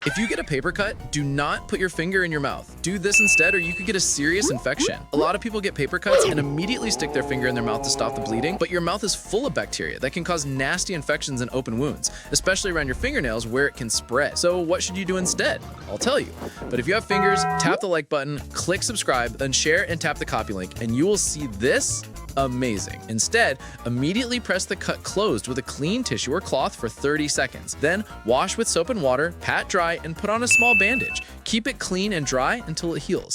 If you get a paper cut, do not put your finger in your mouth. Do this instead or you could get a serious infection. A lot of people get paper cuts and immediately stick their finger in their mouth to stop the bleeding, but your mouth is full of bacteria that can cause nasty infections and open wounds, especially around your fingernails where it can spread. So what should you do instead? I'll tell you. But if you have fingers, tap the like button, click subscribe, then share and tap the copy link, and you will see this amazing. Instead, immediately press the cut closed with a clean tissue or cloth for 30 seconds. Then wash with soap and water, pat dry, and put on a small bandage. Keep it clean and dry until it heals.